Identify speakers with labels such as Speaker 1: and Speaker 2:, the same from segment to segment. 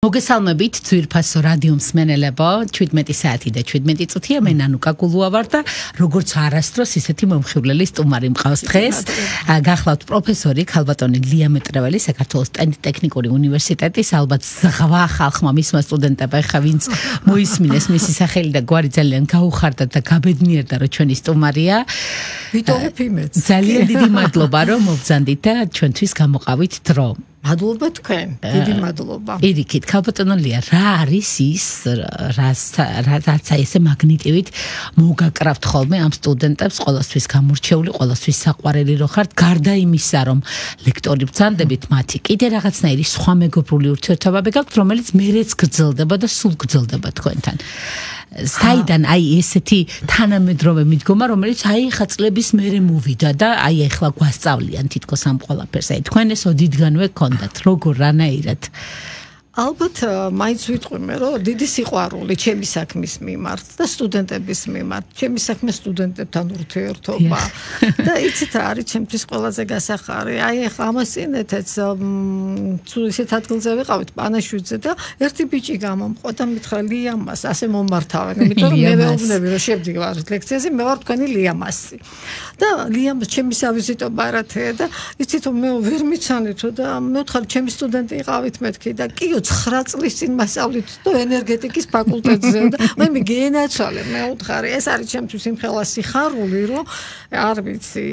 Speaker 1: მოგესალმებით ძვირფასო რადიო მსმენელებო 17 საათი და 17 წუთია მე ნანუკა გულუა ვარ და როგორც არასდროს ისეთი მომხიბვლელი სტუმარი მყავს დღეს გახლავთ პროფესორი ქალბატონი ლია მეტრეველი საქართველოს ტექნიკური უნივერსიტეტის ალბათ ზღვა ხალხმა მისმა სტუდენტებმა ხა ვინც მოისმინეს მისი სახელი და გვარი ძალიან გაუხარდა და გაბედნიერდა რომ ჩვენი სტუმარია
Speaker 2: ვიტოვებ იმეც
Speaker 1: ძალიან დიდი მადლობა რომ მობრძანდით და ჩვენთვის გამოყავით დრო
Speaker 2: მადლობა თქვენ, დიდი მადლობა.
Speaker 1: Ირიქით, ქალბატონო ლია, რა არის ის, რაც ესე მაგნიტივით მოგაკრავთ ხოლმე ამ სტუდენტებს, ყოველთვის გამორჩეული, ყოველთვის საყვარელი რო ხართ, გარდა იმისა, რომ ლექტორი ბრძანდებით მათი, კიდე რაღაცნაირი სხვა მეგობრული ურთიერთობები გაქვთ, რომელიც მერეც გრძელდება და სულ გრძელდება თქვენთან. საიდან აი ესეთი თანამედროვე მიდგომა, რომელიც აი ხა წლების მერე მოვიდა და აი ახლა გვასწავლიან თითქოს ამ ყველაფერს. აი თქვენ ეს ოდითგანვე გქონდათ, როგორ რანაირად?
Speaker 2: ალბათ მაინც ვიტყვი მე რომ დიდი სიყვარული ჩემი საქმის მიმართ და სტუდენტების მიმართ, ჩემი საქმე სტუდენტებთან ურთიერთობა და იცით რა არის ჩემთვის ყველაზე გასახარი. აი ახლა ამას წინეთაც თუ ისეთ ადგილზე ვიყავით პანაშვიდზე და ერთი ბიჭი გამომყვა და მითხრა ლიამას ასე მომართავენ, იმიტომ რომ მე ვეუბნები რომ შევდივარ ლექციაზე, მე ვარ თქვენი ლიამასი. და ლიამას ჩემი სავიზიტო ბარათია და იცით მე ვერ მიცანეთო და მე ვთხარ ჩემი სტუდენტი იყავით მეთქი და კიო 9 წლის წინ მასწავლით და ენერგეტიკის ფაკულტეტზე და მე გენაცვალე მე ვთხარი ეს არის ჩემთვის იმხელა სიხარული რომ არ ვიცი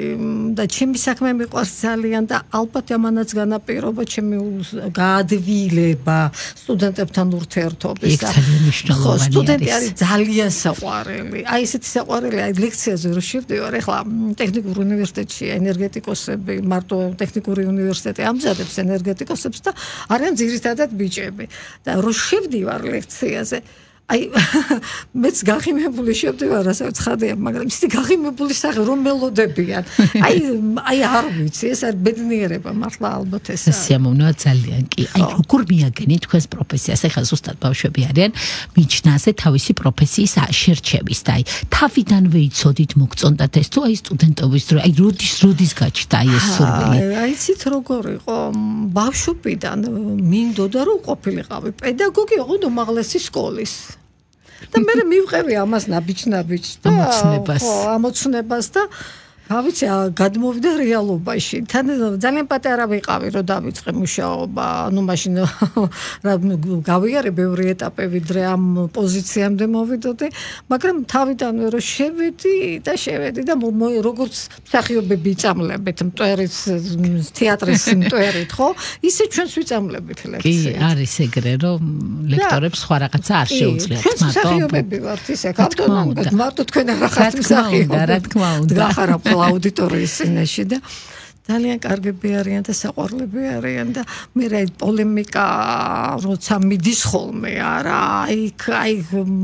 Speaker 2: და ჩემი საქმე მიყვარს ძალიან და ალბათ ამანაც განაპირობა ჩემი გაადვილება სტუდენტებთან ურთიერთობის
Speaker 1: ხო
Speaker 2: სტუდენტი არის ძალიან საყვარელი აი ესეთი საყვარელი აი ლექციაზე რო შევდივარ ეხლა ტექნიკურ უნივერსიტეტში ენერგეტიკოსები მარტო ტექნიკური უნივერსიტეტი ამზადებს ენერგეტიკოსებს და არიან ძირითადად ბიჭები და რო შევდივარ ლექციაზე აი მეც გაღიმებული შევდივარ ასე ცხადია მაგრამ ისეთი გაღიმებული სახე რომ მელოდებიან აი არ ვიცი ეს არის ბედნიერება მართლა ალბათ ეს არის
Speaker 1: სიამოვნოა ძალიან კი აი როგორ მიაგენით თქვენს პროფესიას ახლა ზუსტად ბავშვები არიან მიჩნაზე თავისი პროფესიის შერჩევის და აი თავიდანვე იცოდით მოგწონდათ ეს თუ აი სტუდენტობის დრო აი როდის გაჩნდა აი ეს სურვილი
Speaker 2: აი იცით როგორ იყო ბავშვობიდან მინდოდა რომ ყოფილიყავი პედაგოგი ოღონდ უმაღლესი სკოლის და მე მივყევი ამას ნაბიჯ და ამოცნებას და ავიცი გადმოვიდა რეალობაში თან ძალიან პატარა ვიყავი რომ დავიწყე მუშაობა ანუ მაშინ გავიარე ბევრი ეტაპი ვიდრე ამ პოზიციამდე მოვიდოდი მაგრამ თავიდანვე რომ შევედი და როგორც მსახიობები იწამლებით მტვერის თეატრის მტვერით ხო ისე ჩვენს ვიწამლებით ლექციებს
Speaker 1: კი არის ეგრე რომ ლექტორებს სხვა რაღაცა არ შეუძლიათ
Speaker 2: მარტო მსახიობები ვართ ისე კაპიტანად მარტო თქვენ რა ხართ მსახიობები
Speaker 1: რა თქმა უნდა
Speaker 2: აუდიტორიის წინაშე და ძალიან კარგები არიან და საყვარლები არიან და მე რა პოლემიკა როცა მიდის ხოლმე არა აი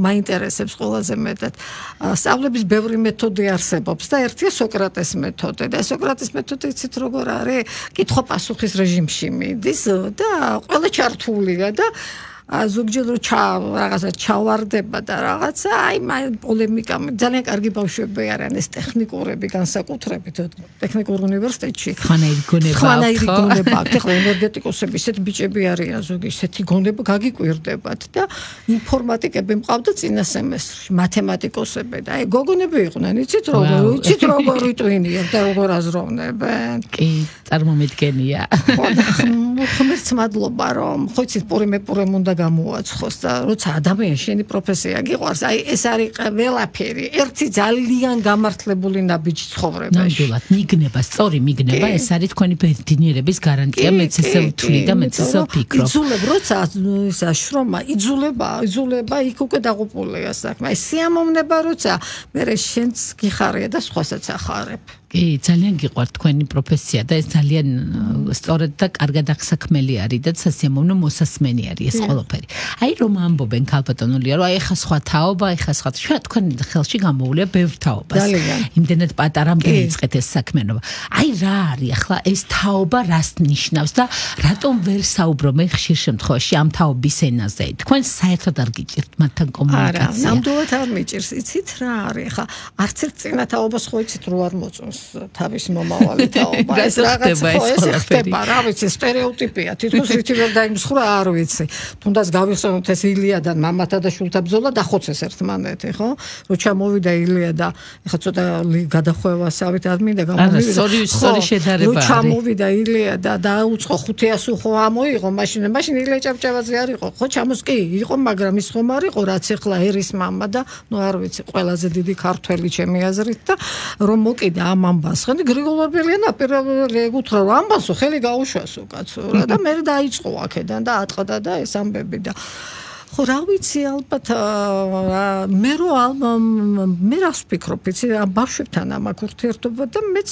Speaker 2: მაინტერესებს ყველაზე მეტად სწავლების ბევრი მეთოდი არსებობს და ერთია სოკრატეს მეთოდი და სოკრატეს მეთოდი იცით როგორ არის კითხვა-პასუხის რეჟიმში მიდის და ყველა ჩართულია და ზოგჯერ რაღაცა ჩავარდება და რაღაცა აი პოლემიკა ძალიან კარგი ბავშვები არიან ეს ტექნიკურები განსაკუთრებით ტექნიკურ უნივერსიტეტში
Speaker 1: ხანაირი გონება
Speaker 2: აქვს ახლა ენერგეტიკოსები ისეთი ბიჭები არიან ზოგი ისეთი გონება გაგიკვირდებათ და ინფორმატიკები მყავდა წინა სემესტრში მათემატიკოსები და აი გოგონები იყვნენ იცით როგორ იტვინიან და როგორ აზროვნებენ
Speaker 1: კი წარმომიდგენია
Speaker 2: ხმერც მადლობა რომ ხო იცით პურიმე უნდა გამოაცხოს და როცა ადამიანს შენი პროფესია გიყვარს, აი ეს არის ყველაფერი. ერთი ძალიან გამართლებული ნაბიჯი ცხოვრებაში.
Speaker 1: ნამდვილად, მიგნება, სწორი მიგნება, ეს არის თქვენი ბედნიერების გარანტია, მეც ესე ვთვლი და მეც ესე ვფიქრობ.
Speaker 2: იძულებ, როცა ისა შრომა იძულება, იქ უკვე დაღუპულია საქმე. აი სიამოვნება როცა მე შენც გიხარია და სხვასაც ახარებ.
Speaker 1: კი, ძალიან გიყვართ თქვენი პროფესია და ეს ძალიან სწორად და კარგად აღსაქმელი არის და სასიამოვნო მოსასმენი არის ეს ყველაფერი. აი რომ ამბობენ ქალბატონოლია, რომ აი ხა სხვა თაობა, აი ხა სხვა თქვენ ხელში გამოუვლია ბევრ თაობას. იმდენად პატარამდე იწყეთ ეს საქმიანობა. აი რა არის ახლა ეს თაობა რას ნიშნავს და რატომ ვერ საუბრობენ ხშირ შემთხვევაში ამ თაობის ენაზე? თქვენ საერთოდ არ გიჭირთ მათთან კომუნიკაცია.
Speaker 2: არა, ნამდვილად არ მიჭირს. იცით რა არის ახლა არც ერთ წინა თაობას ხო იცით რო არ მოწონს. თავის მომავალი თაობა. ეს რაღაც ხო ეს ხდება, რა ვიცი, სტერეოტიპია. თითქოს რითი ვერ დაიმსხვრა, არ ვიცი. თუნდაც გავიხსენოთ ეს ილიადა, მამათა და შვილთა ბრძოლა დახოცეს ერთმანეთი, ხო? რო ჩამოვიდა ილიადა, ეხლა ცოტა გადახვევასავით არ მინდა გამომივიდა.
Speaker 1: სწორი შედარება არის.
Speaker 2: რო ჩამოვიდა ილიადა და აუწყო 500 ხო ამოიღო მაშინ ილია ჭავჭავაძე არ იყო, ხო ჩამოს კი იყო, მაგრამ ის ხომ არ იყო, რაც ეხლა ერის მამა და ნუ არ ვიცი, ყველაზე დიდი ქართველი ჩემი აზრით და რომ მოკიდა ამ ამბანს. ხელი გრიგოლ ორბელიანა პირველი ეკუთრა რომ ამბანსო ხელი გაუშვასო კაცო რა და მე დაიწყო აქედან და ატყდა და ეს ამბები და ხო რა ვიცი ალბათ მე რას ვფიქრობ იცი ბავშვებთან ამაკ ურთიერთობა და მეც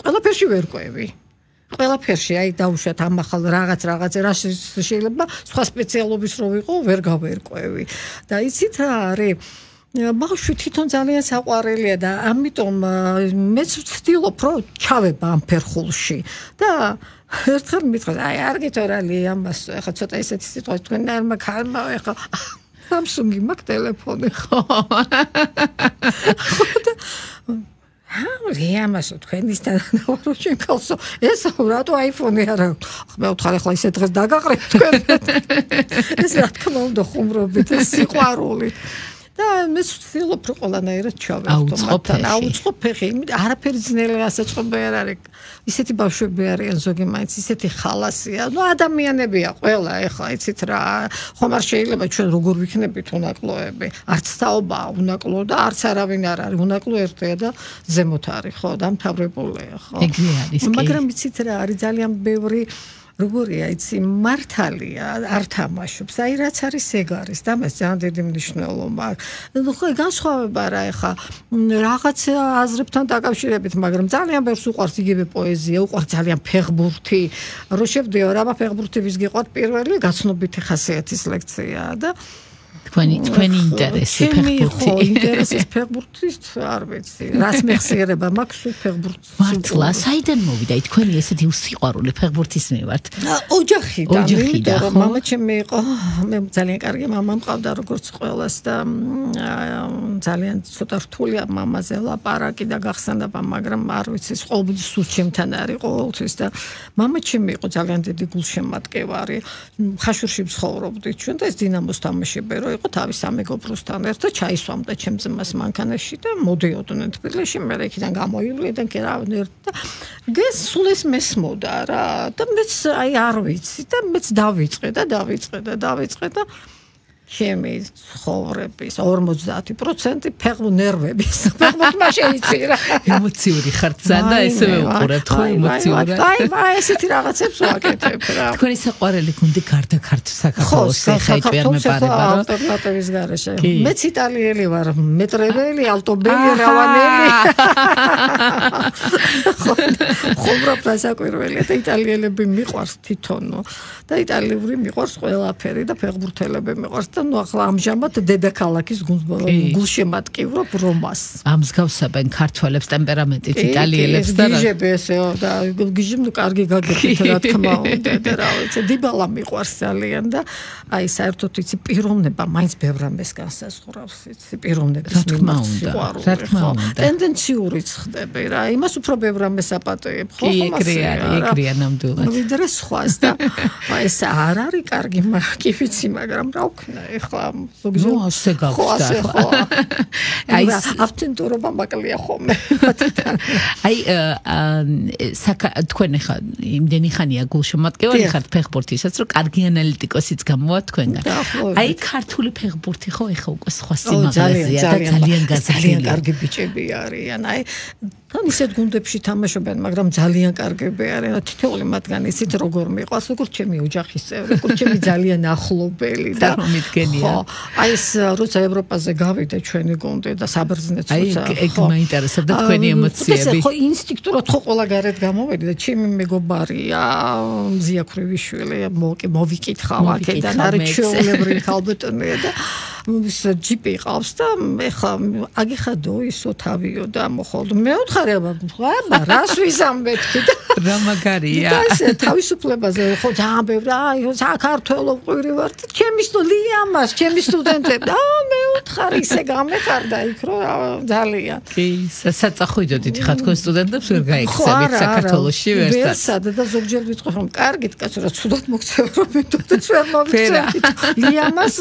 Speaker 2: ყველაფერში ვერ ყვევი ყველაფერში აი დაუშვათ ამ ახალ რაღაც რა შეიძლება სხვა სპეციალობის რო ვიყო ვერ გავერკვევი და იცით რა არის ბავშვი თვითონ ძალიან საყვარელია და ამიტომ მეც ვცდილობ რომ ჩავება ამ ფერხულში და ერთხელ მითხრა აი არ გითორალი ამას ახლა ცოტა ისეთი სიტყვა თქვენ არ მაგალმა ახლა Samsung-ი მაქვს ტელეფონი ხო ამასო თქვენისთან ვარო შენ კალსო ეს რატო iPhone-ი არა მე ვთხარ ახლა ისე დღეს დაგაყრეთ თქვენ ეს რა თქმა უნდა ხუმრობით ეს სიყვარული და მე ვცდილობ რომ ყველანაირად ჩავერთო აუწყო ფეხი არაფერი ძნელი ასაწყობი არ არის ისეთი ბავშვები არიან ზოგი მაინც ისეთი ხალასია ნუ ადამიანებია ყველა ეხლა იცით რა ხომ არ შეიძლება ჩვენ როგორ ვიქნებით უნაკლოები არც თაობაა უნაკლო და არც არავინ არ არის უნაკლო ერთია და ზემოთ არის ხო დამთავრებულია ხო
Speaker 1: ეგრე არის
Speaker 2: მაგრამ იცით რა არის ძალიან ბევრი როგორია იცი მართალია არ თამაშობს აი რაც არის ეგ არის და მას ძალიან დიდი მნიშვნელობა აქვს ხო განსხვავება რა ეხა რაღაც აზრებთან დაკავშირებით მაგრამ ძალიან ბევრს უყვარს იგივე პოეზია უყვარს ძალიან ფეხბურთი რო შევდიო რა ფეხბურთების გიყვართ პირველი გაცნობითი ხასიათის ლექციაა და
Speaker 1: თქვენი ინტერესი ფეხბურთი
Speaker 2: ინტერესის ფეხბურთის არ ვიცი რაც მეხსიერება მაქვს ფეხბურთს
Speaker 1: მართლა საიდან მოვიდა თქვენი ესეთი უსიყვარული ფეხბურთის მიმართ
Speaker 2: ოჯახიდან რომ მამა ჩემი იყო მე ძალიან კარგი მამა მყავდა როგორც ყველას და ძალიან ცოტა რთულია მამაზე ლაპარაკი და გახსენდება მაგრამ არ ვიცი ყოველთვის სულ ჩემთან არის ყოველთვის და მამა ჩემი იყო ძალიან დიდი გულშემატკივარი ხაშურში ცხოვრობდით ჩვენ და ეს დინამოს თამაშები რო იყო თავის სამეგობროსთან ერთად ჩაისვამდა ჩემ ძმას მანქანაში და მოდიოდნენ თბილისში მე იქიდან გამოივლიდან კი რა და სულ ეს მესმოდა რა და მეც აი არ ვიცი და მეც დავიწყე და ჩემი ცხოვრების 50% ნერვების ფეხბურთმა შეიწირა
Speaker 1: ემოციური ხარ და ესევე უყურებთ ხო ემოციურად
Speaker 2: აი ესეთი რაღაცებს ვაკეთებ რა
Speaker 1: თქვენი საყვარელი გუნდი გარდა საქართველოს ხა იყვიარ მეპარება რა
Speaker 2: ალტერნატივის გარეშე მეც იტალიელი ვარ მეტრეველი ალტობელი რავანელი ხომრა პრასაკვირველია და იტალიელები მიყვარს თვითონო და იტალიური მიყვარს ყველაფერი და ფეხბურთელები მიყვარს ნუ ახლა ამჟამად დედაქალაქის გულშემატკივრობ რომას.
Speaker 1: ამსგავსებენ ქართველებს ტემპერამენტით იტალიელებს და რა.
Speaker 2: გიჟები ესეო და გიჟი ნუ კარგი გაგებით რა თქმა უნდა და რა ვიცი იბალა მიყვარს ძალიან და აი საერთოდ იცი პიროვნება მაინც ბევრ რამეს განსაზღვრავს იცი პიროვნების
Speaker 1: მიმართ რა თქმა უნდა.
Speaker 2: ტენდენციურიც ხდები რა იმას უფრო ბევრ რამეს აპატიებ ხო
Speaker 1: ეგრეა ნამდვილად.
Speaker 2: ვიდრე სხვას და აი ეს არ არის კარგი კი ვიცი მაგრამ რა ვქნა ეხლა
Speaker 1: ზოგჯერ ასე გავხდა
Speaker 2: აი ავთენტურობა მაკლია ხოლმე
Speaker 1: აი თქვენ ხა იმდენი ხანია გულშემატკივარი ხართ ფეხბურთისაც რომ კარგი ანალიტიკოსიც გამოვა თქვენგან აი ქართული ფეხბურთი ხო ეხა უკვე სხვა სიმაღლეზეა და ძალიან გაზრდილია
Speaker 2: კარგი ბიჭები არიან აი თან ისეთ გუნდებში თამაშობენ მაგრამ ძალიან კარგები არიან თითოეული მათგანი ისეთ როგორ მიყვარს როგორც ჩემი ოჯახის წევრი როგორც ჩემი ძალიან ახლობელი და
Speaker 1: მიდგენია
Speaker 2: აი ეს როცა ევროპაზე გავიდა ჩვენი გუნდი და საბერძნეთს როცა
Speaker 1: ეგ მაინტერესებდა თქვენი ემოციები
Speaker 2: ხო ინსტინქტურად ხო ყველა გარეთ გამოვედი და ჩემი მეგობარია მზია ქრივიშვილი მოვიკითხავ აქედან არის ჩვეულებრივი ხალბატონია და ის ჯიპი ყავს და ეხლა აგიხადო ისო თავიო და მოხოლ მე ვთხარი აბა რას ვიზამბეთქი და
Speaker 1: რა მაგარია
Speaker 2: და ეს თავისუფლებაზე ხო ძალიან ბევრი აი საქართველოს ყვირი ვარ ჩემი ლიამას ჩემი სტუდენტები მე ვთხარი ისე გამეხარდა იქ რომ ძალიან
Speaker 1: კი საწახვიდოდით ხა თქვენ სტუდენტებს ვერ გაიქცევით საქართველოში ვერსად
Speaker 2: და ზოგჯერ ვიტყვი რომ კარგით კაცო რა ცუდად მოგწევ რომ მე თვითონ ვერ მოვიწევით ლიამას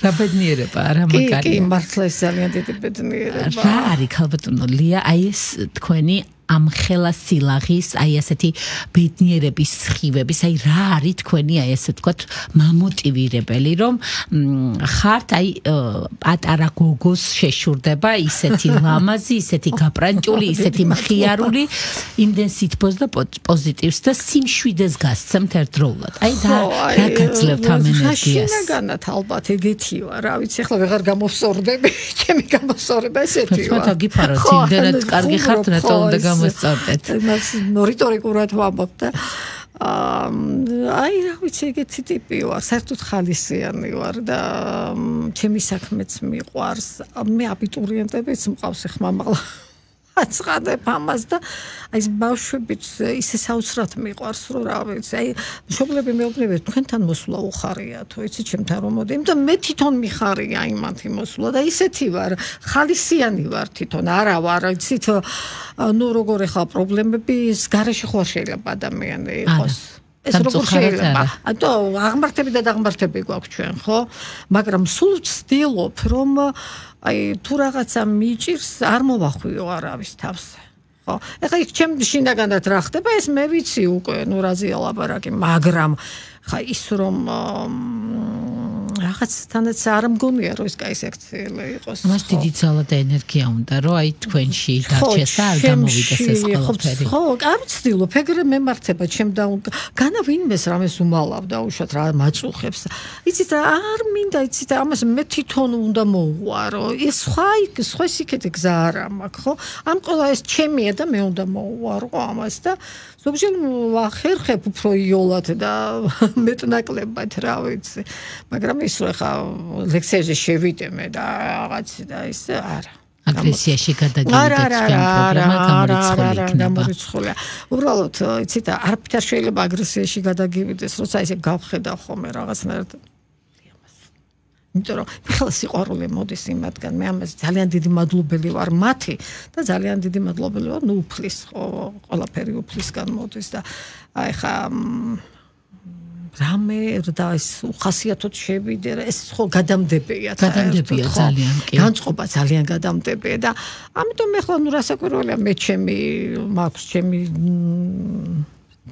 Speaker 1: რა ბედნიერება რა მაგარია
Speaker 2: კი მართლა ეს ძალიან დიდი ბედნიერება
Speaker 1: რა არის ქალბატონო ლია აი ეს თქვენი ამხელა სილაღის აი ასეთი ბედნიერების სხივების აი რა არის თქვენი აი ასე ვთქვათ მამოტივირებელი რომ ხართ აი პატარა გოგოს შეშურდება ისეთი ლამაზი ისეთი გაპრანჭული ისეთი მხიარული იმდენ სითბოს და პოზიტივს და სიმშვიდეს გასცემთ ერთდროულად აი რა გაძლევთ ამ ენერგიას
Speaker 2: შინაგანად ალბათ ეგეთი ვარ რა ვიცი ახლა ვეღარ გამოვსორდები ჩემი გამოსორება ესეთი ვარ
Speaker 1: თქვენ აგიფაროთ იმდენად კარგი ხართ რატო უნდა
Speaker 2: მას რიტორიკულად ვამბობ და აი რა ვიცი ეგეთი ტიპი ვარ საერთოდ ხალისიანი ვარ და ჩემი საქმეც მიყვარს მე აბიტურიენტებიც მყავს ხმამაღლა აწყადებ ამას და აი ეს ბავშვებიც ისე საოცრად მიყვარს რომ რა ვიცი აი მშობლები მეუბნებიან თქვენთან მოსვლა უხარიათო იცი ჩემთან რომ მოდი და მე თვითონ მიხარია იმათი მოსვლა და ისეთი ვარ ხალისიანი ვარ თვითონ არა ვარ იცით ნუ როგორ ახლა პრობლემები ის გარეშე ხო შეიძლება ადამიანი იყოს ეს როგორ შეიძლება ათო აღმართები და დაღმართები გვაქვს ჩვენ ხო მაგრამ სულ ვცდილობ რომ აი თუ რაღაცა მიჭირს არ მოვახვიო არავის თავს ხო ეხლა იქ ჩემ შინაგანად რა ხდება ეს მე ვიცი უკვე ნუ რაზეა ლაპარაკი მაგრამ ხა ის რომ რაღაცთანაც არ მგონია რომ ეს კაი სექციელი იყოს
Speaker 1: მას დიდი ძალა და ენერგია უნდა რომ აი თქვენში დარჩეს და არ გამოვიდეს ეს ყველაფერი
Speaker 2: ხო არ ვცდილობ ეგრე მემართება ჩემ და განა ვინმეს რამეს უმალავ და უშოთ რა მაწუხებს იცით არ მინდა იცით ამას მე თვითონ უნდა მოუვარო ეს სხვა სიკეთე გზა არ მაქვს ხო ამ ყველა ეს ჩემია და მე უნდა მოუვარო ამას და ზოგჯერ ვახერხებ უფრო იოლად და მეტნაკლებად რა ვიცი მაგრამ ისო ხა ლექციაზე შევიდე მე და რაღაცი და ის არა
Speaker 1: აგრესიაში გადაგიდეთ თქვენ პრობლემა გამორიცხული იქნება
Speaker 2: გამორიცხულია უბრალოდ იცით არაფერ შეიძლება აგრესიაში გადაგივიდეს როცა ისე გავხედავ ხოლმე რაღაცნაირად იმიტომ რომ მიხელა სიყვარული მოდის იმათგან მე ამას ძალიან დიდი მადლობელი ვარ მათი და ძალიან დიდი მადლობელი ვარ ნუ უფლის ხო ყველაფერი უფლისგან მოდის და აი ხა რამე და ეს უხასიათოდ შევიდე ეს ხო გადამდებია
Speaker 1: ძალიან კი
Speaker 2: განწყობა ძალიან გადამდებია და ამიტომ ეხლა ნუ რასაკვირველია მე ჩემი მაქვს ჩემი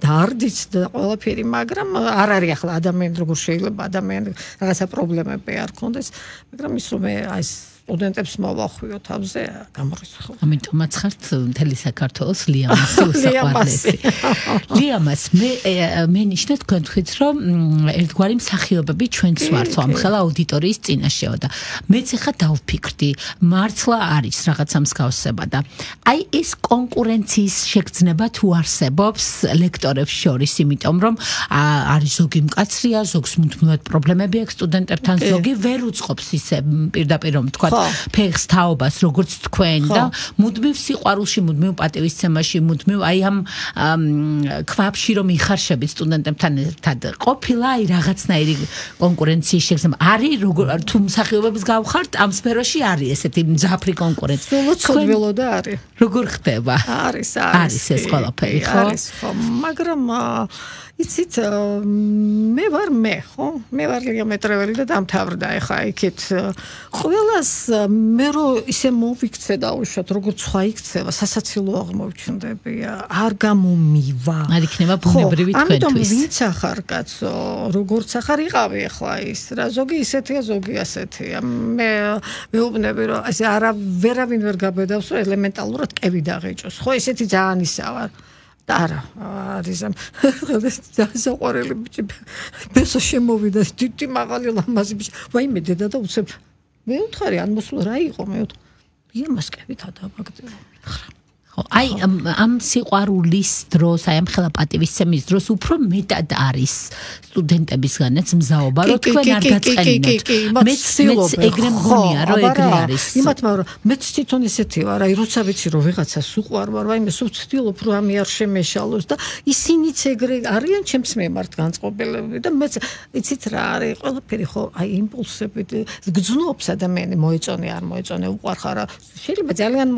Speaker 2: დარდიც და ყველაფერი მაგრამ არ არის ახლა ადამიანი როგორ შეიძლება ადამიანი რაღაცა პრობლემები არ ქონდეს მაგრამ ის რომ მე აი სტუდენტებს მოვახვიო თავზე გამორიცხული
Speaker 1: ამიტომაც ხართ მთელი საქართველოს ლიამას უსაყვარლესი ლიამას მე ნიშნა თქვენ თქვით რომ ერთგვარი მსახიობები ჩვენც ვართ ამ ხელა აუდიტორიის წინაშეო და მეც ახლა დავფიქრდი მართლა არის რაღაცა მსგავსება და აი ეს კონკურენციის შეგრძნება თუ არსებობს ლექტორებს შორის იმიტომ რომ არის ზოგი მკაცრია ზოგს მუდმივად პრობლემები აქვს სტუდენტებთან ზოგი ვერ უწყობს ისე პირდაპირ რომ თქვა ფეხს თაობას როგორც თქვენ და მუდმივ სიყვარულში მუდმივ პატივისცემაში მუდმივ აი ამ ქვაბში რომ იხარშებით სტუდენტებთან ერთად ყოფილა აი რაღაცნაირი კონკურენციის შეგრძნება არის თუ მსახიობების გავხართ ამ სფეროში არის ესეთი მძაფრი კონკურენცია
Speaker 2: უცხოელო და არის
Speaker 1: როგორ ხდება
Speaker 2: არის
Speaker 1: ეს ყველაფერი ხო
Speaker 2: არის ხო მაგრამ იცით მე ვარ მე ვარ გეომეტრიული და დამთავრდა ეხა იქით ყველას მე რო ისე მოვიქცე და უშოთ როგორც სხვა იქცევა სასაცილო აღმოჩნდებია არ გამომივა
Speaker 1: არ იქნება ბუნებრივი თქვენთვის
Speaker 2: ამიტომ ვინც ახარ კაცო როგორც ახარ იყავი ეხლა ის რა ზოგი ისეთია ზოგი ასეთია მე მეუბნები რომ ასე ვერავინ ვერ გაბედავს რომ ელემენტალურად კევი დაღეჭოს ხო ესეთი ძალიან ისაა არა არის საყვარელი ბიჭი ბესო შემოვიდა დიდი მაღალი ლამაზი ბიჭი ვაიმე დედა და უცებ მე ვთხარი ან მოსვლა რა იყო მე ვთხარი იმას კევით ადაბაგდე
Speaker 1: აი ამ სიყვარულის დროს, აი ამ ხელაპატივისცემის დროს უფრო მეტად არის სტუდენტებისგანაც მზაობა, რომ თქვენ არ გაწყენინოთ. მეც ეგრე მგონია, რომ ეგრე არის.
Speaker 2: იმათ მაგრამ მეც თვითონ ისეთი ვარ, აი როცა ვიცი რომ ვიღაცას უყვარ ვარ, აი მე სულ ვცდილობ რომ ამი არ შემეშალოს და ისინიც ეგრე არიან ჩემს მიმართ განწყობილები და მეც იცით რა არის ყველაფერი ხო აი იმპულსებით გძნობს ადამიანი მოეწონე არ მოეწონე უყვარ ხარ შეიძლება ძალიან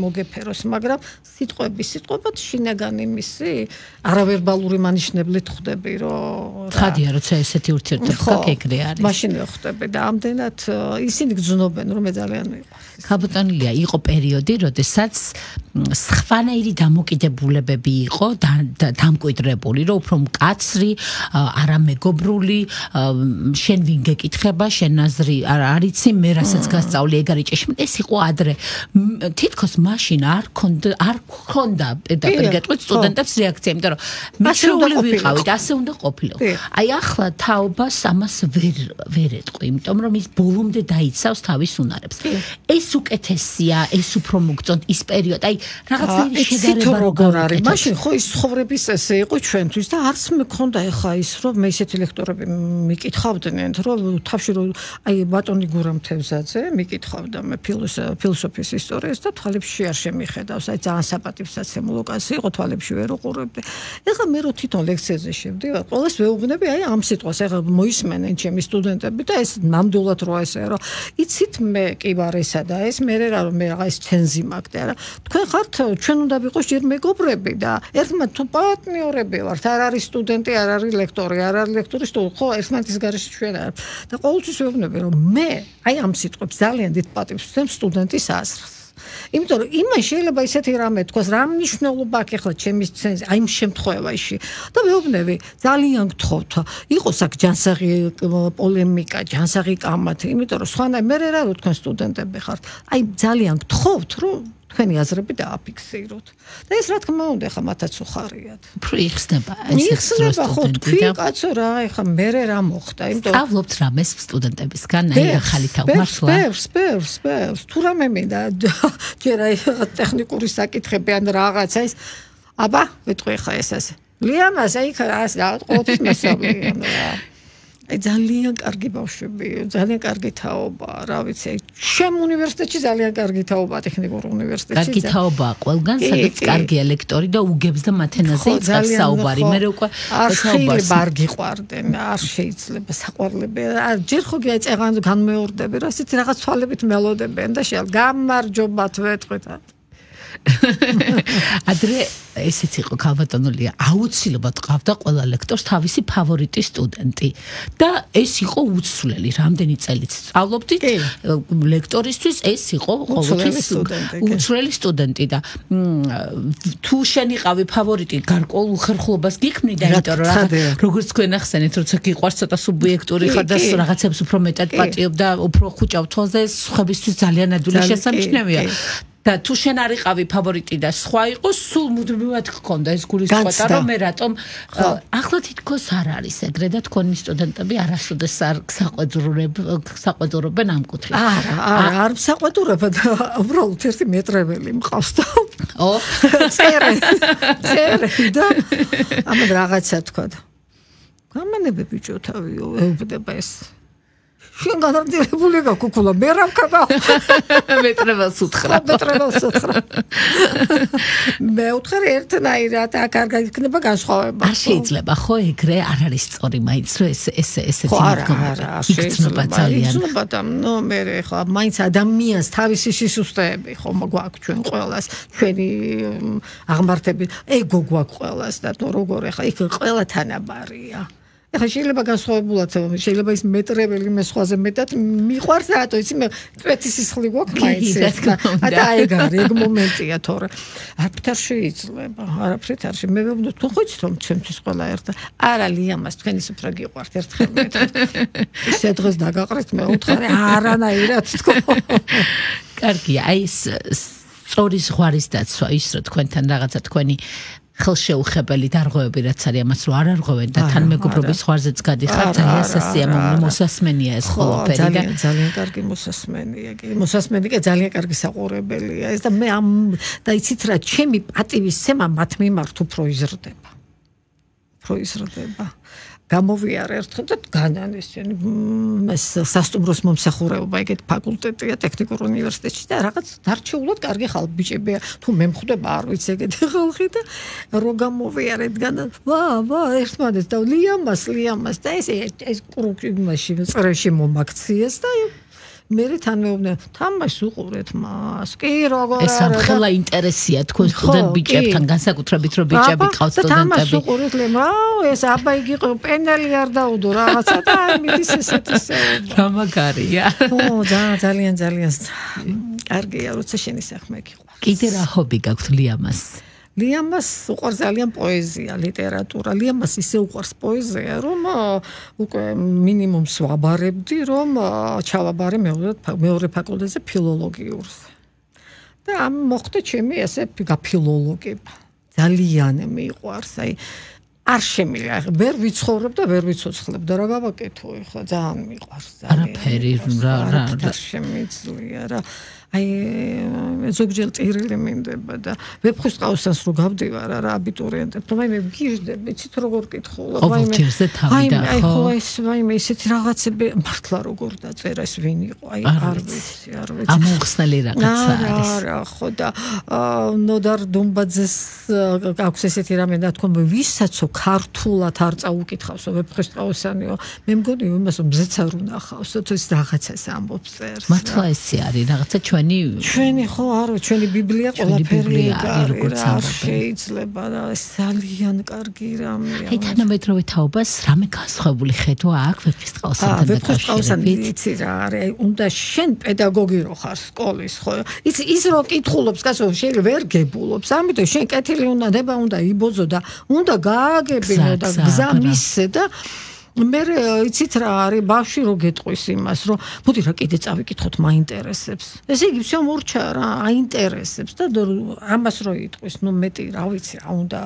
Speaker 2: მოგეფეროს მაგრამ სიტყვებად შინაგანი მისი არავერბალური მანიშნებლით ხვდები რომ
Speaker 1: ხადია როცა ესეთი ურთიერთობა ეგრე არის
Speaker 2: მაშინ ხვდები და ამდენად ისინი გძნობენ რომ მე ძალიან მიყვარს
Speaker 1: ხაბუტონილია იყო პერიოდი როდესაც სხვანაირი დამოკიდებულებები იყო დამკვიდრებული რომ უფრო მკაცრი არამეგობრული შენ ვინ გეკითხება შენ აზრი არ არიცი მე რასაც გასწავლი ეგ არის ჭეშმარიტ ეს იყო ადრე თითქოს მაშინ არ ქონდა პედაგოგიურად სტუდენტებს რეაქცია იმიტომ რომ მიჩეული ვიყავით ასე უნდა ყოფილიყო აი ახლა თაობას ამას ვერ ეტყვი იმიტომ რომ ის ბოლომდე დაიცავს თავის უნარებს ეს უკეთესია ეს უფრო მოგწონთ ის პერიოდი აი რაღაცნაირი შედარება
Speaker 2: როგორ არის მაშინ ხო ის ცხოვრების ესე იყო ჩვენთვის და არც მქონდა ეხა ის რომ მე ისეთი ლექტორები მიკითხავდნენ რომ თავში რომ აი ბატონი გურამ თევზაძე მიკითხავდა მე ფილოსოფიის ისტორიას და თვალებში არ შემიხედავს აი ძალიან საპატივსაცემ ლოკაცია იყო თვალებში ვერ უყურებდი ეხლა მე რო თვითონ ლექციაზე შევდივარ ყოველს ვეუბნები აი ამ სიტყვას ეხლა მოისმენენ ჩემი სტუდენტები და ეს ნამდვილად რო ესე რომ იცით მე კი ვარ ესა და ეს მე რა რომ მე რაღაც ჩენზი მაქვს და რა თქვენ ხართ ჩვენ უნდა ვიყოს ჯერ მეგობრები და ერთმანეთ თუ პარტნიორები ვართ არ არის სტუდენტი არ არის ლექტორი არ არის ლექტორი ხო ერთმანეთის გარეშე ჩვენ არ და ყოველთვის ვეუბნები რომ მე აი ამ სიტყვებს ძალიან დიდ პატივს ვცემ სტუდენტის აზრს იმიტომ რომ იმან შეიძლება ისეთი რამე თქვას რა მნიშვნელობა აქვს ახლა ჩემი ცენზი აი იმ შემთხვევაში და ვეუბნები ძალიან გთხოვთ იყოს აქ ჯანსაღი პოლემიკა ჯანსაღი კამათი იმიტომ რომ სხვანაირ მე რა თქვენ სტუდენტები ხართ აი ძალიან გთხოვთ რომ თქვენი აზრები დააფიქსიროთ და ეს რა თქმა უნდა ხა მათაც უხარიათ
Speaker 1: უფრო იხსნება ეს სტუდენტი
Speaker 2: და კაცო რა ეხა მე რა მოხდა იმიტომ
Speaker 1: სწავლობთ რამეს სტუდენტებისგან აი ახალი თავმართლა
Speaker 2: სპერს თუ რამე მინდა ჯერ აი ტექნიკური საკითხები ან რაღაცა ის აბა ვიტყვი ხა ეს ლიანას აი ხა ყოველთვის მასწავლია აი ძალიან კარგი ბავშვები, ძალიან კარგი თაობა, რა ვიცი, ჩემ უნივერსიტეტში ძალიან კარგი თაობა ტექნიკურ უნივერსიტეტში.
Speaker 1: კარგი თაობა ყველგან, სადაც კარგია ლექტორი და უგებს და მათენაზე იწყებს საუბარი. მე უკვე
Speaker 2: საუბარს არ გიყვარდნენ, არ შეიძლება საყვარლები. ჯერ ხო გიაწეღან განმეორდები, რა ისეთი რაღაც თვალებით მელოდებიან და გამარჯობათ ვეტყვით.
Speaker 1: ადრე ესეც იყო ქალბატონულია აუცილებლად ყავდა ყველა ლექტორს თავისი ფავორიტი სტუდენტი და ეს იყო უცვლელი რამდენი წელიც სწავლობდით ლექტორისთვის ეს იყო ყოველთვის უცვლელი სტუდენტი და თუ შენიყავი ფავორიტი გარკვეულ უხერხულობას გიქმნიდა იმიტომ რომ როგორც თქვენ ახსენეთ როცა გიყვარს ცოტა სუბიექტური ხარ და რაღაცებს უფრო მეტად პატიობ და უფრო ხუჭავ თვალზე სხვებისთვის ძალიან ადვილი შესამჩნევია და თუ შენ არ იყავი ფავორიტი და სხვა იყო სულ მუდმივად გქონდა ეს გულისხმობა რომ მე რატომ ახლა თითქოს არ არის ეგრე და თქვენი სტუდენტები არასოდეს არ საყვედურობენ ამ კუთხით
Speaker 2: არ საყვედურობენ უბრალოდ ერთი მეტრებელი მყავს და წერე და ამან რაღაცა თქვა გამანები ბიჭო თავიო ეუბნება ეს შენ გადარდირებული გაკუქულა მე რა ვქნა
Speaker 1: მეტრებელს უთხრა
Speaker 2: მე უთხარი ერთნაირად აქ არ გაიქნება განსხვავება
Speaker 1: არ შეიძლება ხო ეგრე არ არის სწორი მაინც რომ ესეთი
Speaker 2: იქცნება და ნუ მე ხა მაინც ადამიანს თავისი სისუსტეები ხომ გვაქვს ჩვენ ყველას ჩვენი აღმართები ეგო გვაქვს ყველას და როგორ ხა იქ ყველა თანაბარია ეხლა შეიძლება განსხვავებულად შეიძლება ის მეტრებელი მე სხვაზე მეტად მიყვარს რატო იცი მე წვეთის სისხლი გვაქვს მაინც და ეგ არის ეგ მომენტია თორე არაფრით არ შეიძლება არაფრით არ შეიძლება მე ვეუბნო თუ ხო იცით რომ ჩემთვის ყველა ერთად არა ლიამას თქვენის უფრო გიყვართ ერთხელ მეტად ისე დღეს დაგაყრით მე უთხარი არანაირად თქო
Speaker 1: კარგია აი ეს სწორი ზღვარის დაცვა ის რომ თქვენთან რაღაცა თქვენი ხელშეუხებელი დარღვევები რაც არის ამას რომ არ არღვევენ და თან მეგობრობის ხარზეც გადიხარ ძალიან სასიამოვნო მოსასმენია ეს ყველაფერი და
Speaker 2: ძალიან კარგი მოსასმენია კი მოსასმენი კი ძალიან კარგი საყურებელია ეს და მე ამ და იცით რა ჩემი პატივისცემა მათ მიმართ უფრო იზრდება გამოვიარე ერთხელ და განანესენი ეს სასტუმროს მომსახურება ეგეთ ფაკულტეტია ტექნიკურ უნივერსიტეტში და რაღაც დარჩეულად კარგი ბიჭებია თუ მე მხვდება არ ვიცი ეგეთი ხალხი და რო გამოვიარე ვა ერთმანეთს და ლიამას და ეს კრუკი მასში წრეში მომაქციეს და მე თან მეუბნე თამაშს უყურეთ მას კი როგორ
Speaker 1: ეს ამხელა ინტერესია თქვენ სტუდენტ ბიჭებთან განსაკუთრებით რომ ბიჭები ყავთ სტუდენტები
Speaker 2: თამაშს უყურეთ ეს აბა იგი პენალი არ დაუდო რაღაცა და მიდის ესეთი
Speaker 1: რა მაგარია
Speaker 2: ძალიან კარგია როცა შენი საქმე გიყვარს
Speaker 1: კიდე რა ჰობი გაქვთ
Speaker 2: ლიამას უყვარს ძალიან პოეზია, ლიტერატურა. ლიამას ისე უყვარს პოეზია, რომ უკვე მინიმუმს ვაბარებდი, რომ ჩავაბარე მეორე ფაკულტეტზე ფილოლოგიურს. და ამ მოხდა ჩემი ესე გაფილოლოგება. ძალიან მიყვარს, აი არ შემიძლია, ვერ ვიცხოვრებ და ვერ ვიცოცხლებ და რა გავაკეთო ახლა, ძალიან მიყვარს, ძალიან.
Speaker 1: არაფერი რა
Speaker 2: შემიძლია რა. აი ზოგჯერ ტირილი მინდება და ვეფხისტყაოსანს რო გავდივარ რა აბიტურიენტებს რომ მე გიჟდები ცით როგორ კითხულობ
Speaker 1: ყოველჯერზე თავიდან ხო
Speaker 2: აი ისეთი რაღაცები მართლა როგორ დაწერა ეს ვინ იყო აი არ ვიცი
Speaker 1: ამოხსნელი რაღაცა არის
Speaker 2: არა ხო და ნოდარ დუმბაძეს აქვს ესეთი რამე და თქო ვისაცო ქართულად არ წაუკითხავსო ვეფხისტყაოსანიო მე მგონი იმას რომ ბზეც არ უნახავსო თუ ეს რაღაცას ამბობს წერს
Speaker 1: მართლა ესე არის რაღაცა ჩვენი
Speaker 2: ხო არა ჩვენი ბიბლია ყველაფერი არის რა შეიძლება და ძალიან კარგი რამეა
Speaker 1: აი თანამედროვე თაობას რამე განსხვავებული ხედვა აქვს ვეფხისტყაოსანთან
Speaker 2: დაკავშირებით იცი რა არის აი უნდა შენ პედაგოგი რო ხარ სკოლის ხო იცი ის რო კითხულობს კაცო შენ ვერ გებულობს ამიტომ შენ კეთილი უნდა იბოძო და უნდა გააგებინო და გზა მისცე და მე იცით რა არის ბავშვი რო გეტყვის იმას რომ მოდი რა კიდე წავიკითხოთ მაინტერესებს ესე იგი всё მურჩა რა აინტერესებს და ამას რო იტყვის ნუ მეტი რა ვიცი რა უნდა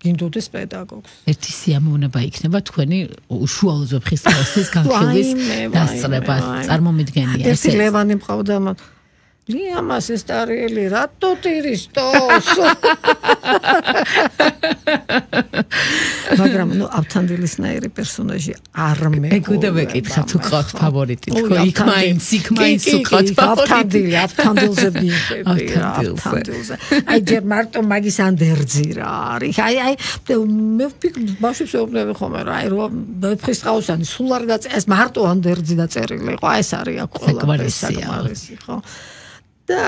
Speaker 2: გინდოდეს პედაგოგს
Speaker 1: ერთი სიამოვნება იქნება თქვენი უშუალო ვეფხისტყაოსნის განხილვის დასწრება წარმომიდგენია
Speaker 2: ეს ერთი ლევანი მყავდა ლიამას ეს ტარიელი რატო ტირისტოს მაგრამ ნუ ავთანდილისნაირი პერსონაჟი არ მე
Speaker 1: მეგოდა მეკითხა თუ ყავთ ფავორიტი თქო იქ მაინც უყავთ
Speaker 2: ფავორიტი ავთანდილზე ვიყები ავთანდილზე აი ჯერ მარტო მაგის ანდერძი რა არის აი მე ბავშვებს ეუბნები ხოლმე რა აი რომ ვეფხისტყაოსანი სულ არ დაწერა ეს მარტო ანდერძი დაწერილი იყო აი ეს არის აქ ყველა საკმარისი ხო და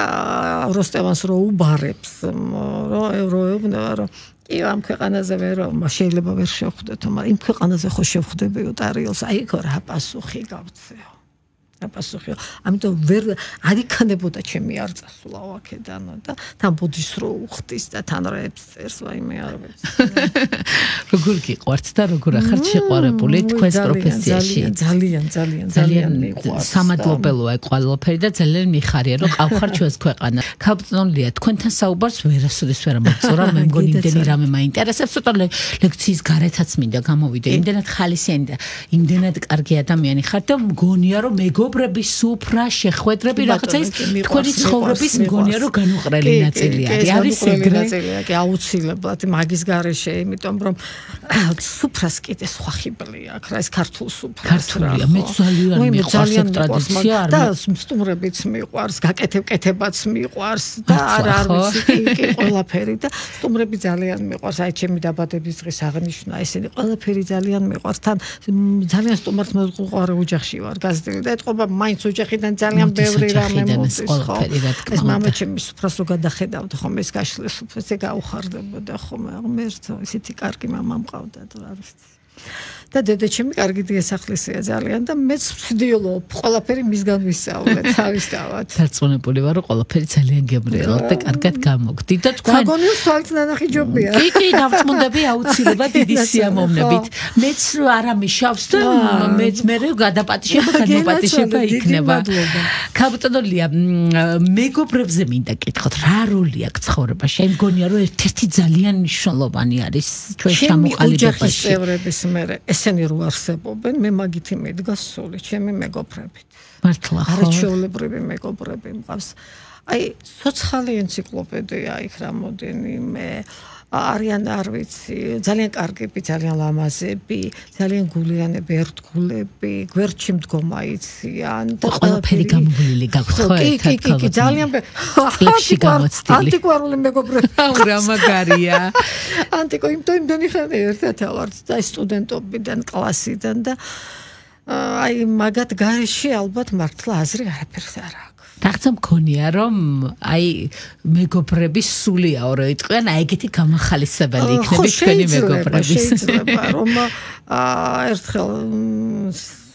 Speaker 2: როსტევანს რო უბარებს რო ეუბნება რომ კი ამ ქვეყანაზე ვერ შეიძლება ვერ შევხვდეთო მაგრამ იმ ქვეყანაზე ხო შევხვდებიო ტარიელს აი ხო რა პასუხი გავცეო პასუხი ამიტომ ვერ არიქანებოდა ჩემი არ წასულა აქედან და თან ბუდის რო უხდის და თან რეებს წერს ვაიმე არ ვიცი
Speaker 1: როგორ გიყვართ და როგორ ახართ შეყვარებული თქვენს პროფესიაში
Speaker 2: ძალიან მიყვარს
Speaker 1: სამადლობელოა ყველაფერი და ძალიან მიხარია რომ ყავხარ ჩვენს ქვეყანა ქალწონლია თქვენთან საუბარს ვერასოდეს ვერ მოგწორა მე მგონი იმდენი რამე მაინტერესებს ცოტა ლექციის გარეთაც მინდა გამოვიდე იმდენად ხალისიანი და იმდენად კარგი ადამიანი ხარ და მგონია რომ მეგობრების სუფრა შეხვედრები რაღაცა ის თქვენი ცხოვრების მგონია რომ განუყრელი ნაწილი არის ეგრე
Speaker 2: ნაწილია კი აუცილებლად მაგის გარეშე იმიტომ რომ სუფრას კიდე სხვა ხიბლი აქვს რა ეს ქართულ სუფრას
Speaker 1: ქართულია მე ძალიან მიყვარს ეს ტრადიცია
Speaker 2: და სტუმრებიც მიყვარს გაკეთებკეთებაც მიყვარს და არ ვიცი კი ყველაფერი და სტუმრები ძალიან მიყვარს აი ჩემი დაბადების დღის აღნიშვნა ესენი ყველაფერი ძალიან მიყვარს თან ძალიან სტუმარს მოყვარე ოჯახში ვარ გაზრდილი და ეთყობა მაინც ოჯახიდან ძალიან ბევრი რამე მოდის ხო ეს მამაჩემი სუფრას რო გადახედავთ ხომ ეს გაშლეს სუფრაზე გაუხარდებოდა ხომ მე ისეთი კარგი მამა მყავდა და არ ვიცი და დედაჩემი კარგი დიასახლისია ძალიან და მეც ვცდილობ ყველაფერი მისგან ვისწავლე თავისთავად.
Speaker 1: დარწმუნებული ვარ რომ ყველაფერი ძალიან გემრიელად და კარგად გამოგდი და თქვენ
Speaker 2: გაგონიოს თვალით ნანახი ჯობია.
Speaker 1: კი დავწმუნდები აუცილებლად დიდი სიამოვნებით. მეც რო არ ამიშავს და მეც მე გადაპატიშება იქნება. ქაბუტონოლია მეგობრებზე მინდა კითხოთ რა როლი აქვს ცხოვრებაში? აი მგონია რომ ერთ-ერთი ძალიან მნიშვნელოვანი არის ჩვენ ჩამოყალიბებაში.
Speaker 2: წევრების მერე ესენი რო არსებობენ, მე მაგითი მიდგა სული, ჩემი მეგობრებით.
Speaker 1: მართლა ხო?
Speaker 2: არაჩვეულებრივი მეგობრები მყავს. აი, ცოცხალი ენციკლოპედია იქ რამოდენიმე არიან არ ვიცი, ძალიან კარგები, ძალიან ლამაზები, ძალიან გულიანები, ერთგულები, გვერდში მდგომა იციან
Speaker 1: და ყველაფერი გამოვლილი გაქვთ ხო ერთად
Speaker 2: კი, ძალიან ანტიკვარული მეგობრები.
Speaker 1: რა მაგარია.
Speaker 2: იმდენი ხანი ერთად ავართ და სტუდენტობიდან, კლასიდან და აი მაგათ გარეშე ალბათ მართლა აზრი არაფერს არ აქვს.
Speaker 1: რაღაცა მქონია რომ აი მეგობრების სულიაო რო იტყვიან აი ეგეთი გამახალისებელი იქნება თქვენი მეგობრების.
Speaker 2: შეიძლება რომ ერთხელ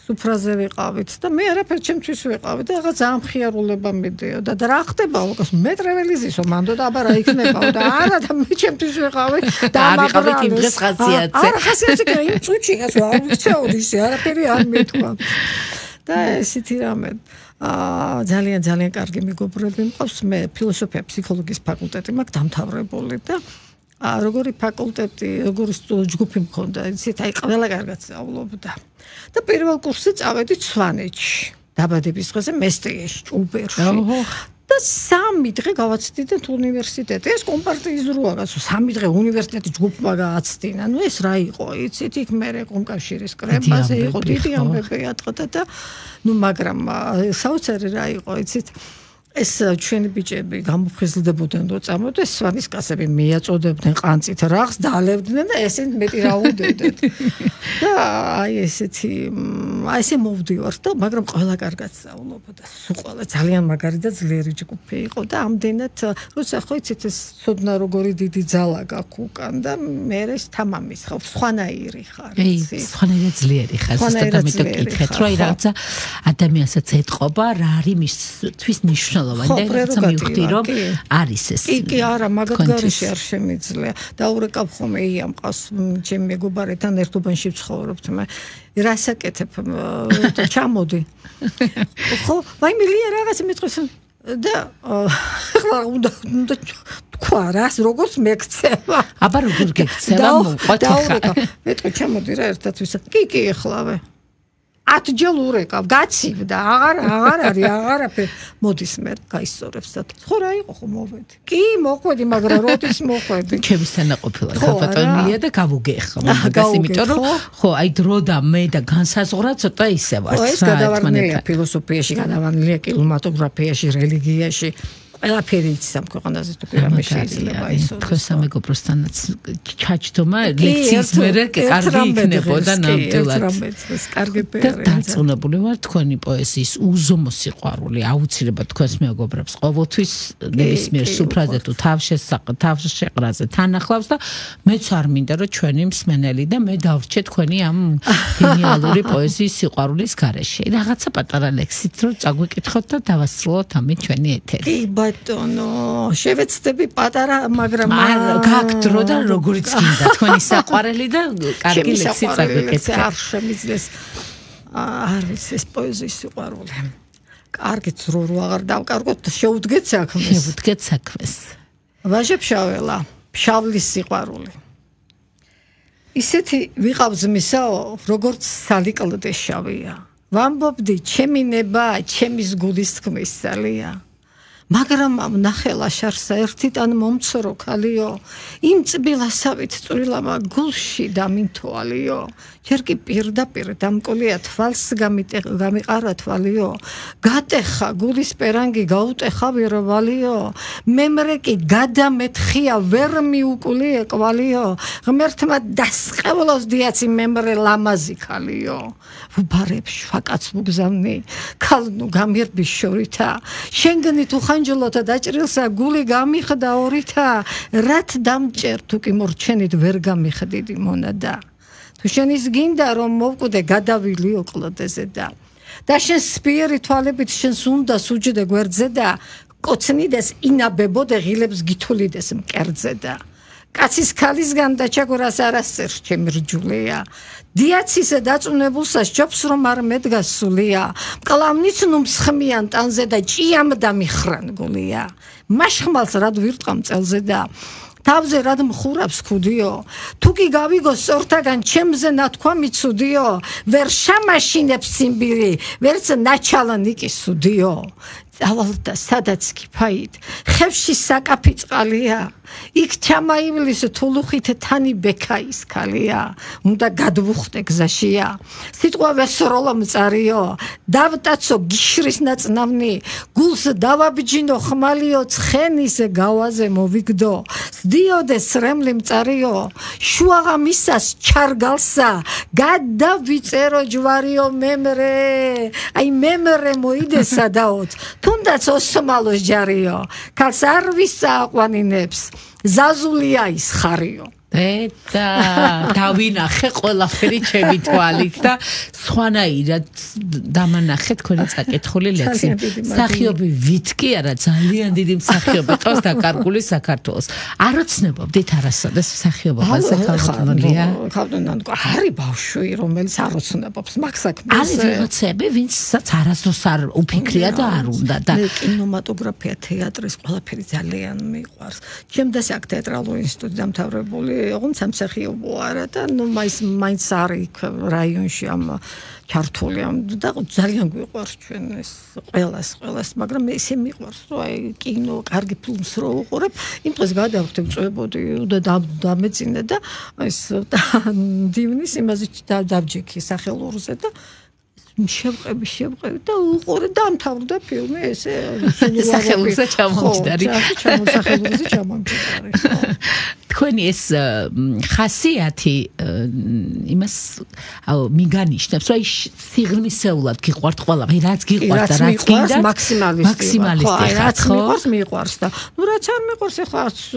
Speaker 2: სუფრაზე ვიყავით და მე არაფერ ჩემთვის ვიყავი და რაღაც ამხიარულება მიდიოდა და რა ხდება უკას მე ტრეველიზისო მანდო და აბა რა იქნებაო და არა და მე ჩემთვის ვიყავი და
Speaker 1: ამაყავით იმ დღეს ხასიათზე.
Speaker 2: არა ხასიათზე კი იმ წუთში ასე არ ვიცოდი არაფერი არ მეთქვა. და ესეთი რამე ძალიან კარგი მეგობრები მყავს. მე ფილოსოფია ფსიქოლოგიის ფაკულტეტი მაქვს დამთავრებული და როგორი ფაკულტეტი, როგორი ჯგუფი მქონდა, იცით, აი ყველა კარგად სწავლობდა. და პირველ კურსზე წავედით სვანეთში, დაბადების დღეზე მესტრიაში, ჭუბერში. და 3 დღე გავაცდიდეთ უნივერსიტეტი. ეს კომპარტიის დროა, 3 დღე უნივერსიტეტი ჯგუფმა გააცდინა. ნუ ეს რა იყო, იცით, იქ მერე კომკავშირის კრებაზე იყო დიდი ამბები ატყდა და ნუ მაგრამ საოცარი რა იყო, იცით. ეს ჩვენი ბიჭები გამოფხიზლდებოდნენ და წამოდნენ სვანის კაცები მიაწოდებდნენ ყანწით რაღს დაალებდნენ და ესენ მეტი რა უნდათ. და აი ესე მოვდივართ და მაგრამ ყველა კარგად სწავლობდა. სულ ყველა ძალიან მაგარი და ძლიერი ჯგუფი იყო და ამდენად როცა ხო იცით ეს ცოდნა როგორი დიდი ძალა გაქვს უკან და მე ეს თამამის ხო სხვანაირი ხარ
Speaker 1: იცით. სხვანაირი ძლიერი ხარ ზუსტად ამიტომ კითხეთ რომ აი რაღაცა ადამიანსაც ეთყობა რა არის მისთვის მნიშვნელოვანი. და მივხვდი რომ არის ეს.
Speaker 2: კი, არა, მაგათ გარეშე არ შემიძლია. დაურეკავ ხოლმე ია მყავს ჩემი მეგობართან ერთობაში ვცხოვრობთ მე. რასაკეთებ და ჩამოდი. ხო, ვაიმილია რაღაც მეტყვის და ახლა უნდა თქვა რას როგორც მეკცევა.
Speaker 1: აბა როგორ გეკცევა მოყვეთ ახლა.
Speaker 2: მეტყვი ჩამოდი რა ერთად ვისა. კი, ახლავე. 10 ჯერ ურეკავ, გაცივდა, აღარ არის, აღარაფერ. მოდის მე გაისწორებს და ხო რა იყო ხო მოვედი. კი, მოყვედი, მაგრამ როდის მოყვედი?
Speaker 1: ჩემს თანაყოფილად ქალბატონია და გავუგეხო მაგას, იმიტომ რომ ხო, აი დრო და მე და განსაზღვრა ცოტა ისე ვართ.
Speaker 2: ეს გადავარდნილია ფილოსოფიაში, გადავარდნილია კინემატოგრაფიაში, რელიგიაში. ყველაფერი იცის ამ ქვეყანაზე თუ კი რამე შეიძლება ისო.
Speaker 1: თქვენ სამეგობროსთანაც ჩაჯდომა ლექციის მერე კარგი იქნებოდა ნამდვილად. და დარწმუნებული ვარ თქვენი პოეზიის უზომო სიყვარული აუცილებლად თქვენს მეგობრებს ყოველთვის ნებისმიერ სუფრაზე თუ თავშეყრაზე თან ახლავს და მეც არ მინდა რომ ჩვენი მსმენელი და მე დავრჩე თქვენი ამ გენიალური პოეზიის სიყვარულის გარეშე. რაღაცა პატარა ლექსით რომ წაგვიკითხოთ და დავასრულოთ ამით ჩვენი ეთერი.
Speaker 2: ბატონო, შევეცდები პატარა, მაგრამ
Speaker 1: გაქვთ დრო და როგორიც გინდა თქვენი საყვარელი და კარგი ლექსი წაგვიკეთეთ.
Speaker 2: არ შემიძლეს არ ვიცი ეს პოეზიის სიყვარული. კარგით რო აღარ დავკარგოთ, შეუდგეთ საქმეს. ვაჟებშაველა, ფშავლის სიყვარული. ისეთი ვიყავ ძმისაო, როგორც სალიკლდეშავია. ვამბობდი, ჩემი ნება, ჩემის გულის თქმის ძალია. მაგრამ ნახელა შარსა ერთიდან მომცრო ქალიო იმ წბილასავით წვრილამა გულში დამინთვალიო ჯერ კი პირდაპირ დამკოლია თვალს გამიყარა თვალიო გატეხა გულის პერანგი გაუტეხა ვირვალიო მემრე კი გადამეთხია ვერ მიუკულიე კვალიო ღმერთმა დასყევლოს დიაცი მემრე ლამაზი ქალიო ვუბარებ შვაკაც მუგზავნი ქალნუ გამირბის შორითა შენგნით უხანჯლოთა დაჭრილსა გული გამიხდა ორითა რათ დამჭერ თუ კი მორჩენით ვერ გამიხდიდი მონადა თუ შენ ის გინდა რომ მოვკვდე გადავილიო კლოდეზე და შენ სპიერი თვალებით შენს უნდა სუჯდე გვერდზე და კოცნიდეს ინაბებოდე ღილებს გითულიდეს მკერდზე და კაცის ქალისგან და ჩაგორას არასწერს ჩემი რჯულია დიაცისე დაწუნებულსა სჯობს რომ არ მედგას სულია მკლავნიც ნუ მსხმიან ტანზე და ჭიამ და მიხრანგულია მაშხმალს რად ვირტყამ წელზე და თავზე რად მხურავს ქუდიო თუ კი გავიგო სორთაგან ჩემზე ნათქვამი ცუდიო ვერ შამაშინებს ციმბირი ვერც ნაჩალანიკი სუდიო დავალდა სადაც კიფაით ხევში საკაფი წყალია იქ ჩამაივლის თულუხით თანი ბექაის ქალია უნდა გადვუხდე გზაშია სიტყვა ვესროლა მწარიო დავტაცო გიშრის ნაწნავნი გულს დავაბჯინო ხმალიო ცხენის გავაზე მოვიგდო სდიოდე სრემლი მწარიო შუაღა მისას ჩარგალსა გადავიწერო ჯვარიო მემრე აი მემრე მოიდესა დაოთ თუნდაც ოსმალოს ჯარიო ქალს არ ვისაყვანინებს ზაზულია ის ხარიო
Speaker 1: დავინახე ყველაფერი ჩემი თვალით და სხვანაირად დამანახე თქვენი წაკითხული ლექსი მსახიობი ვით კი არა ძალიან დიდი მსახიობი ყავს დაკარგული საქართველოს არ ოცნებობდით არასოდეს მსახიობობაზე ქალბატონია
Speaker 2: ქალბატონან არის ბავშვი რომელიც არ ოცნებობს მაგ საქმეს
Speaker 1: არის ვიღაცები ვინცაც არასდროს არ უფიქრია და არ უნდა და
Speaker 2: კინემატოგრაფია თეატრის ყველაფერი ძალიან მიყვარს ჩემდეს აქ თეატრალური ინსტიტუტი დამთავრებული ოღონდ სამსახიობო არა და ნუ მაინც არის იქ რაიონში ამ ჩართული ამ და ძალიან გვიყვარს ჩვენ ეს ყველას მაგრამ მე ისე მიყვარს რომ აი კინო კარგი ფილმს რო უყურებ იმ დღეს გადავხდე წვებოდი და დამეწინე და ეს დივნის იმაზე დავჯექი სახელურზე და შევყები და უყურე და ამთავრდა ფილმი ესე
Speaker 1: სახელურზე ჩამომჯდარი
Speaker 2: სახელურზე ჩამომჯდარი
Speaker 1: თქვენი ეს ხასიათი იმას მიგანიშნებს რომ აი სიღრმისეულად გიყვართ ყველა რაც გიყვართ და რაც გინდა მაქსიმალისტი
Speaker 2: რაც მიყვარს და ნუ რაც არ მიყვარს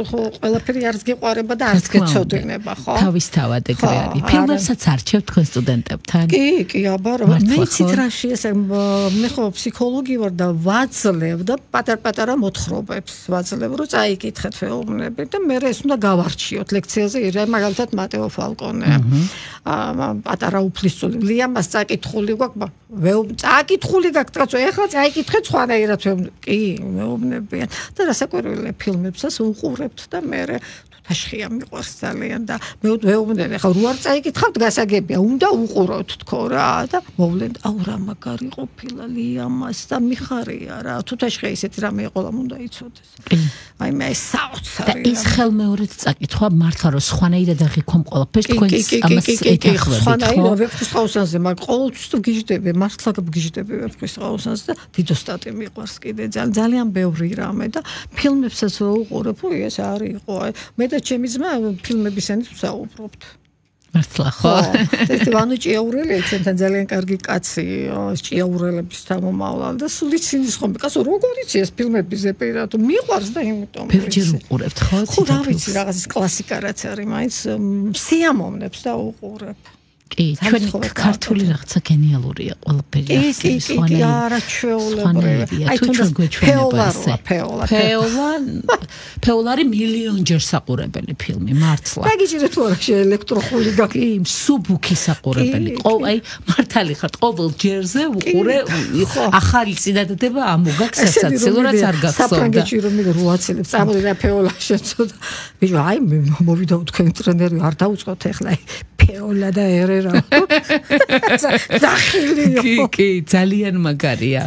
Speaker 2: ხო ყველაფერი არც გიყვარება და არც გეცოდინება ხო
Speaker 1: თავისთავად ეგრე არის ფილმებსაც არჩევთ თქვენ სტუდენტებთან
Speaker 2: კი აბა მე ციტრაში ესე მე ხო ფსიქოლოგი ვარ და ვაძლევ და პატარ-პატარა მოთხრობებს ვაძლევ რომ წაიკითხეთ ფეომნები და მე ეს უნდა გავარჩიოთ ლექციაზე ირა მაგალითად მატეო ფალკონე პატარა უფლისწული ლიამას წაკითხული გვაქვს წაკითხული გაქვს ეხლა წაიკითხეთ სხვანაირად კი მეუბნებიან და რასაკვირველია ფილმებსაც უყურებთ და მე აშხია მიყვარს ძალიან და მეუბნები ხა რო არ წაიკითხავთ გასაგებია უნდა უყუროთ თქო რა და მოვლენ აუ რა მაგარი ყოფილა ლიამას და მიხარია რა თუ თაშხია ისეთი რამე ყოლამ უნდა იცოდეს აი მე საოცარი
Speaker 1: ის ხელმეორედ წაკითხვა მართლა რომ სხვანაირად აღიქომ ყველაფერს თქვენს ამას ეთანხმებით
Speaker 2: სხვანაირად ვეფხვის ყაოსანზე მაგ ყოველთვის თუ გიждები მართლა გიждები ვეფხვის ყაოსანზე და დიდოსტატი მიყვარს კიდე ძალიან ბევრი რამე და ფილმებსაც რო უყურებ ეს არის იყო აი მე და ჩემი ძმა ფილმებისანი ვსაუბრობთ
Speaker 1: მართლა ხო
Speaker 2: ეს ვანო ჭიაურელია ჩვენთან ძალიან კარგი კაცი ჭიაურელების თამომავლად და სულ იცის ხომ კაცო როგორ იცი ეს ფილმებზე პირად მიყვარს და იმიტომ
Speaker 1: ბევრჯერ უყურებთ ხო
Speaker 2: რა ვიცი რაღაც კლასიკა რაც არის მაინც სიამოვნებს და უყურებ
Speaker 1: კი ჩვენ ქართული რაღაცა გენიალურია ყველაფერი ახსნის
Speaker 2: სხვანაირი არა ჩვეულებრივი
Speaker 1: აი თუ ჩვენ გვეჩვენება ესე ფეოლარი მილიონჯერ საყურებელი ფილმი მართლა
Speaker 2: დაგიჭირეთ თუ არა ელექტროხული
Speaker 1: კი სუბუქი საყურებელი აი მართალი ხართ ყოველ ჯერზე უყურე ახალი წინადადება ამოგაქვს სასაცილო რაც არ გახსოვდა
Speaker 2: საფრანგეთში რომ მე რო აცილებს წამოდი და ფეოლა შეცოდა ბიჭო აი მე მოვიდა თქვენ ტრენერი არ დაუწყოთ ეხლა ფეოლა და ერერა
Speaker 1: კი ძალიან მაგარია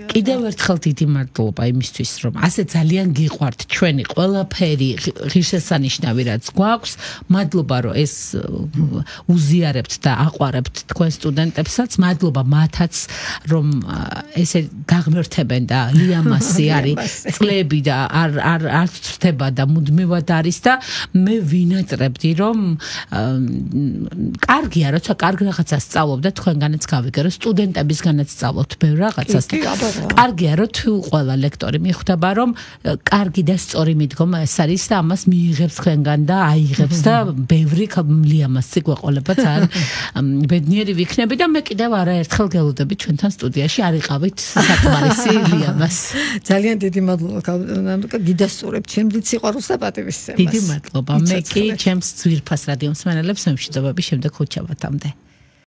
Speaker 1: კიდევ ერთხელ დიდი მადლობა იმისთვის რომ ასე ძალიან გიყვართ ჩვენი ყველაფერი ღირსშესანიშნავი რაც გვაქვს მადლობა რომ ეს უზიარებთ და აყვარებთ თქვენ სტუდენტებსაც მადლობა მათაც რომ ესე გაღმერთებენ და ლიამასი არის წლები და არ ცრდება და მუდმივად არის და მე ვინატრებდი რომ კარგია როცა კარგ რაღაცას სწავლობ და თქვენგანაც გავიგე რომ სტუდენტებისგანაც სწავლობთ ბევრ რაღაცას კარგია რომ თუ ყველა ლექტორი მიხვდება რომ კარგი და სწორი მიდგომა ეს არის და ამას მიიღებს თქვენგან და აიღებს და ბევრი ლიამასი გვეყოლება ძალიან ბედნიერი ვიქნები და მე კიდევ არაერთხელ გელოდები ჩვენთან სტუდიაში არიყავით საკმარისი ლიამას
Speaker 2: ძალიან დიდი მადლობა ნანუკა გიდასწორებ ჩემს სიყვარულს და პატივისცემას
Speaker 1: დიდი მადლობა მე კი ჩემს ძვირფას რადიო მსმენელებს მემშვიდობები შემდეგ ხუთშაბათამდე